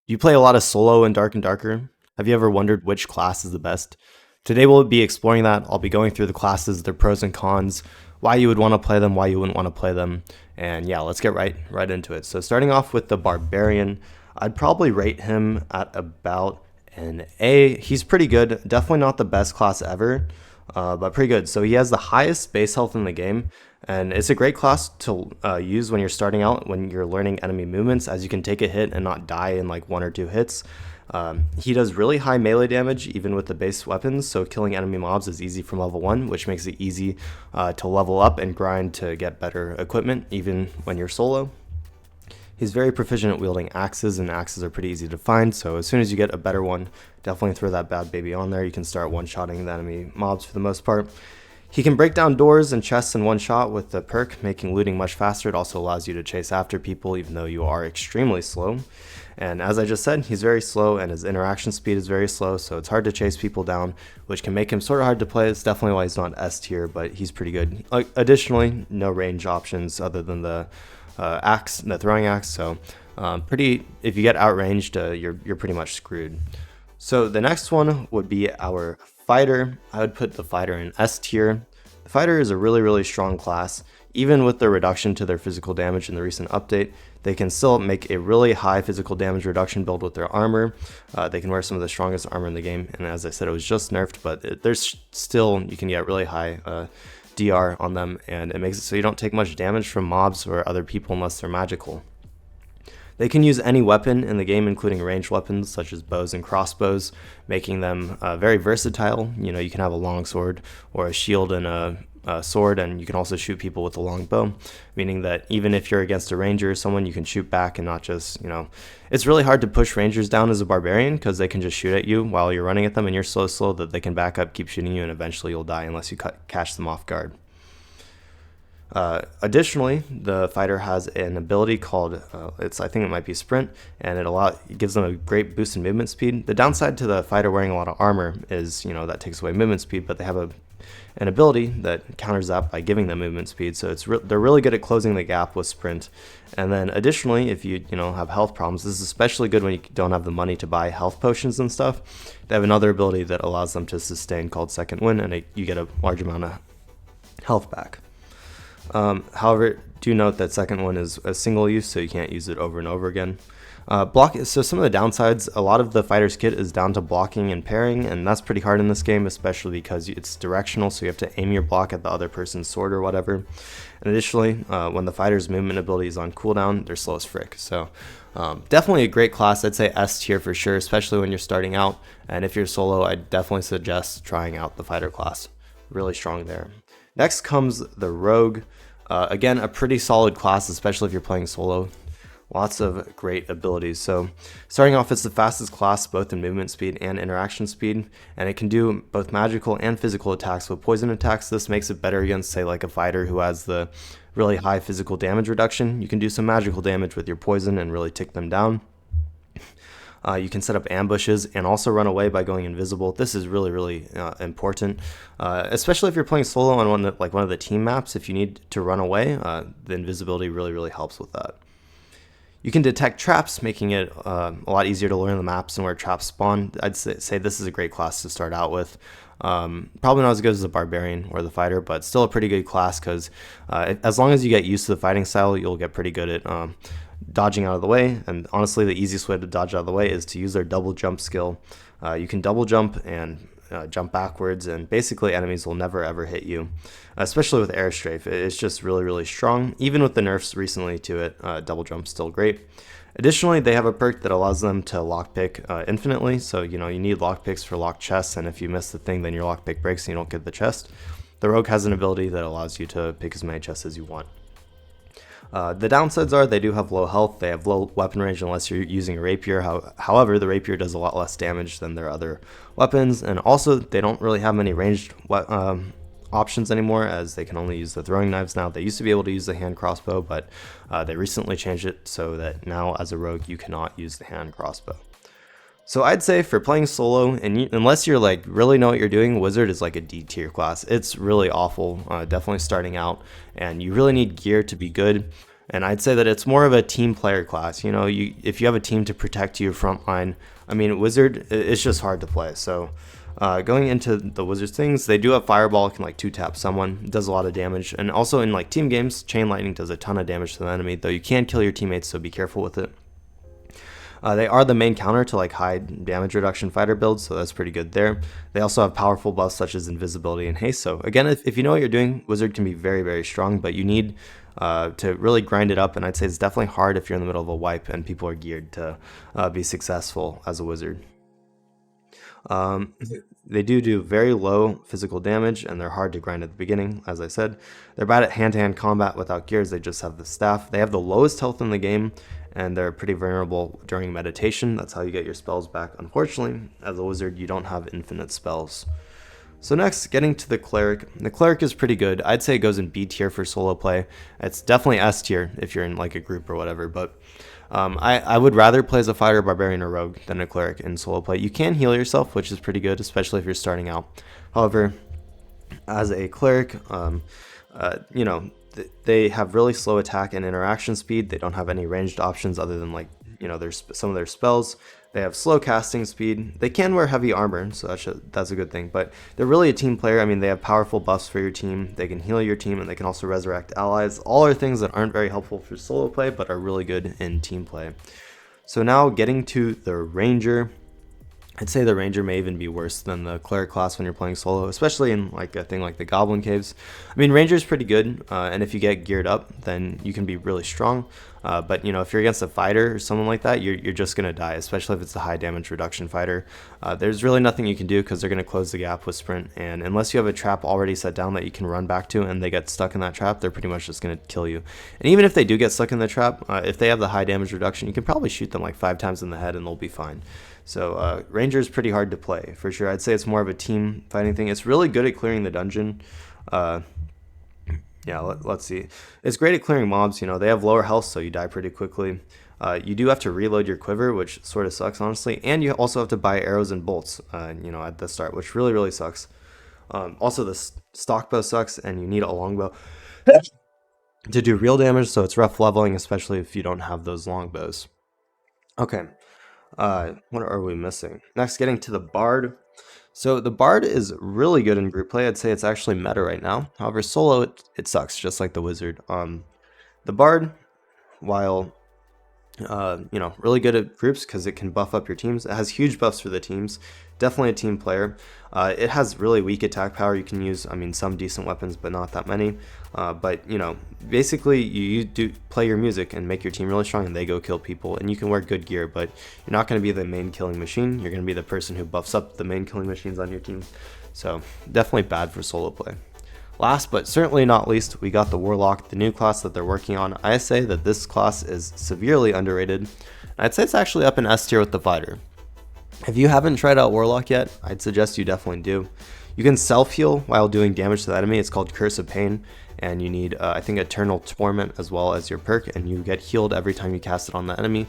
Do you play a lot of solo in Dark and Darker? Have you ever wondered which class is the best? Today we'll be exploring that. I'll be going through the classes, their pros and cons, why you would want to play them, why you wouldn't want to play them, and yeah, let's get right into it. So starting off with the Barbarian, I'd probably rate him at about an A. He's pretty good, definitely not the best class ever, but pretty good. So he has the highest base health in the game, and it's a great class to use when you're starting out, when you're learning enemy movements, as you can take a hit and not die in like 1 or 2 hits. He does really high melee damage even with the base weapons, so killing enemy mobs is easy from level 1, which makes it easy to level up and grind to get better equipment even when you're solo. He's very proficient at wielding axes, and axes are pretty easy to find, so as soon as you get a better one, definitely throw that bad baby on there. You can start one-shotting the enemy mobs for the most part. He can break down doors and chests in one shot with the perk, making looting much faster. It also allows you to chase after people even though you are extremely slow. And as I just said, he's very slow and his interaction speed is very slow, so it's hard to chase people down, which can make him sort of hard to play. It's definitely why he's not S tier, but he's pretty good. Additionally, no range options other than the axe, the throwing axe, so if you get outranged, you're pretty much screwed. So the next one would be our fighter. I would put the fighter in S tier. The fighter is a really strong class. Even with the reduction to their physical damage in the recent update, they can still make a really high physical damage reduction build with their armor. They can wear some of the strongest armor in the game, and as I said, it was just nerfed, but there's still, you can get really high DR on them, and it makes it so you don't take much damage from mobs or other people unless they're magical. They can use any weapon in the game, including ranged weapons such as bows and crossbows, making them very versatile. You know, you can have a long sword or a shield and a sword, and you can also shoot people with a long bow, meaning that even if you're against a ranger or someone, you can shoot back and not just, it's really hard to push rangers down as a barbarian because they can just shoot at you while you're running at them, and you're so slow that they can back up, keep shooting you, and eventually you'll die unless you catch them off guard. Additionally, the fighter has an ability called, I think it might be Sprint, and it gives them a great boost in movement speed. The downside to the fighter wearing a lot of armor is, that takes away movement speed, but they have an ability that counters that by giving them movement speed, so they're really good at closing the gap with Sprint. And then additionally, if you have health problems, this is especially good when you don't have the money to buy health potions and stuff. They have another ability that allows them to sustain called Second Wind, and you get a large amount of health back. However, do note that Second One is a single use, so you can't use it over and over again. So some of the downsides, a lot of the fighter's kit is down to blocking and parrying, and that's pretty hard in this game, especially because it's directional, so you have to aim your block at the other person's sword or whatever. And additionally, when the fighter's movement ability is on cooldown, they're slow as frick. So definitely a great class. I'd say S tier for sure, especially when you're starting out. And if you're solo, I'd definitely suggest trying out the fighter class. Really strong there. Next comes the Rogue. Again, a pretty solid class, especially if you're playing solo. Lots of great abilities. So starting off, it's the fastest class both in movement speed and interaction speed, and it can do both magical and physical attacks with poison attacks. This makes it better against, say, like a fighter who has the really high physical damage reduction. You can do some magical damage with your poison and really tick them down. You can set up ambushes and also run away by going invisible. This is really important, especially if you're playing solo on one of the team maps. If you need to run away, the invisibility really helps with that. You can detect traps, making it a lot easier to learn the maps and where traps spawn. I'd say this is a great class to start out with. Probably not as good as the Barbarian or the Fighter, but still a pretty good class because as long as you get used to the fighting style, you'll get pretty good at dodging out of the way. And honestly, the easiest way to dodge out of the way is to use their double jump skill. You can double jump and jump backwards, and basically enemies will never ever hit you, especially with air strafe. It's just really strong. Even with the nerfs recently to it, double jump's still great. Additionally, they have a perk that allows them to lockpick infinitely, so you need lockpicks for locked chests, and if you miss the thing, then your lockpick breaks and you don't get the chest. The Rogue has an ability that allows you to pick as many chests as you want. The downsides are they do have low health, they have low weapon range unless you're using a rapier. However, the rapier does a lot less damage than their other weapons, and also they don't really have many ranged options anymore, as they can only use the throwing knives now. They used to be able to use the hand crossbow, but they recently changed it so that now as a rogue you cannot use the hand crossbow. So I'd say for playing solo, and unless you're really know what you're doing, Wizard is like a D tier class. It's really awful, definitely starting out, and you really need gear to be good. And I'd say that it's more of a team player class. You know, if you have a team to protect your front line, I mean, Wizard, it's just hard to play. So going into the Wizards things, they do have Fireball, can like 2-tap someone, it does a lot of damage. And also in like team games, Chain Lightning does a ton of damage to the enemy, though you can kill your teammates, so be careful with it. They are the main counter to like high damage reduction fighter builds, so that's pretty good there. They also have powerful buffs such as invisibility and haste. So again, if you know what you're doing, Wizard can be very, very strong, but you need to really grind it up. And I'd say it's definitely hard if you're in the middle of a wipe and people are geared to be successful as a Wizard. They do very low physical damage, and they're hard to grind at the beginning, as I said. They're bad at hand-to-hand combat without gears, they just have the staff. They have the lowest health in the game, and they're pretty vulnerable during meditation. That's how you get your spells back. Unfortunately, as a Wizard, you don't have infinite spells. So next, getting to the Cleric. The Cleric is pretty good. I'd say it goes in B tier for solo play. It's definitely S tier if you're in like a group or whatever, but I would rather play as a fighter, barbarian, or rogue than a cleric in solo play. You can heal yourself, which is pretty good, especially if you're starting out. However, as a cleric, you know, they have really slow attack and interaction speed. They don't have any ranged options other than like, you know, there's some of their spells. They have slow casting speed. They can wear heavy armor, so that's a good thing. But they're really a team player. I mean, they have powerful buffs for your team. They can heal your team, and they can also resurrect allies. All are things that aren't very helpful for solo play, but are really good in team play. So now getting to the Ranger. I'd say the Ranger may even be worse than the Cleric class when you're playing solo, especially in like a thing like the Goblin Caves. I mean, Ranger's pretty good, and if you get geared up, then you can be really strong. But you know, if you're against a fighter or someone like that, you're just gonna die, especially if it's a high damage reduction fighter. There's really nothing you can do because they're gonna close the gap with sprint, and unless you have a trap already set down that you can run back to, and they get stuck in that trap, they're pretty much just gonna kill you. And even if they do get stuck in the trap, if they have the high damage reduction, you can probably shoot them like 5 times in the head and they'll be fine. So Ranger is pretty hard to play for sure. I'd say it's more of a team fighting thing. It's really good at clearing the dungeon. Yeah, let's see. It's great at clearing mobs. You know, they have lower health, so you die pretty quickly. You do have to reload your quiver, which sort of sucks, honestly. And you also have to buy arrows and bolts, you know, at the start, which really, really sucks. Also, the stock bow sucks, and you need a longbow to do real damage, so it's rough leveling, especially if you don't have those longbows. Okay. What are we missing? Next, getting to the Bard. So the Bard is really good in group play. I'd say it's actually meta right now. However, solo, it sucks, just like the Wizard. The Bard, while you know, really good at groups because it can buff up your teams. It has huge buffs for the teams. Definitely a team player. It has really weak attack power. You can use, I mean, some decent weapons, but not that many. But you know, basically, you do play your music and make your team really strong, and they go kill people. And you can wear good gear, but you're not going to be the main killing machine. You're going to be the person who buffs up the main killing machines on your team. So definitely bad for solo play. Last but certainly not least, we got the Warlock, the new class that they're working on. I say that this class is severely underrated. I'd say it's actually up in S tier with the Fighter. If you haven't tried out Warlock yet, I'd suggest you definitely do. You can self-heal while doing damage to the enemy. It's called Curse of Pain, and you need, I think, Eternal Torment as well as your perk, and you get healed every time you cast it on the enemy,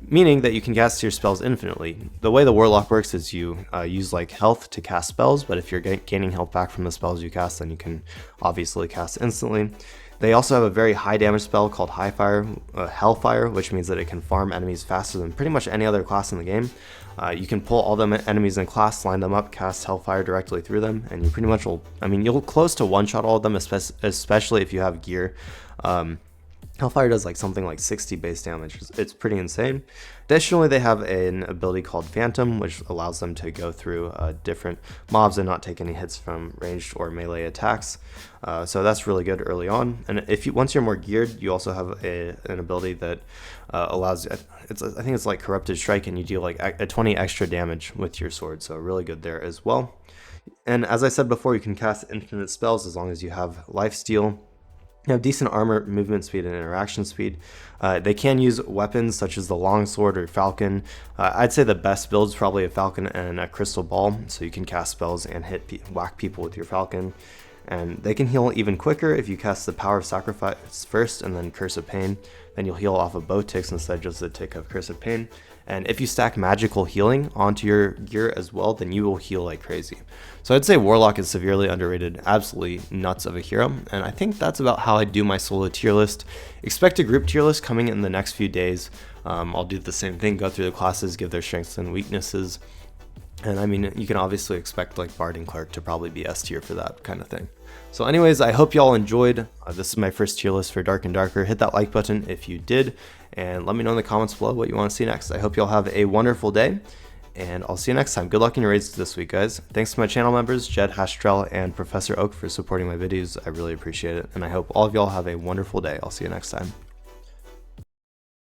meaning that you can cast your spells infinitely. The way the Warlock works is you use like health to cast spells, but if you're gaining health back from the spells you cast, then you can obviously cast instantly. They also have a very high damage spell called Hellfire, which means that it can farm enemies faster than pretty much any other class in the game. You can pull all the enemies in class, line them up, cast Hellfire directly through them, and you pretty much will, I mean, you'll close to one-shot all of them, especially if you have gear. Hellfire does like something like 60 base damage. It's pretty insane. Additionally, they have an ability called Phantom, which allows them to go through different mobs and not take any hits from ranged or melee attacks. So that's really good early on. And if once you're more geared, you also have an ability that allows, I think it's like Corrupted Strike, and you deal like a 20 extra damage with your sword. So really good there as well. And as I said before, you can cast infinite spells as long as you have lifesteal. You have decent armor, movement speed, and interaction speed. They can use weapons such as the longsword or falcon. I'd say the best build is probably a falcon and a crystal ball, so you can cast spells and whack people with your falcon. And they can heal even quicker if you cast the Power of Sacrifice first and then Curse of Pain. Then you'll heal off of both ticks instead of just the tick of Curse of Pain. And if you stack magical healing onto your gear as well, then you will heal like crazy. So I'd say Warlock is severely underrated, absolutely nuts of a hero, and I think that's about how I do my solo tier list. Expect a group tier list coming in the next few days. I'll do the same thing, go through the classes, give their strengths and weaknesses. And I mean, you can obviously expect like Bard and Cleric to probably be S tier for that kind of thing. So anyways, I hope y'all enjoyed. This is my first tier list for Dark and Darker. Hit that like button if you did, and let me know in the comments below what you want to see next. I hope y'all have a wonderful day, and I'll see you next time. Good luck in your raids this week, guys. Thanks to my channel members, Jed, Hastrell, and Professor Oak for supporting my videos. I really appreciate it, and I hope all of y'all have a wonderful day. I'll see you next time.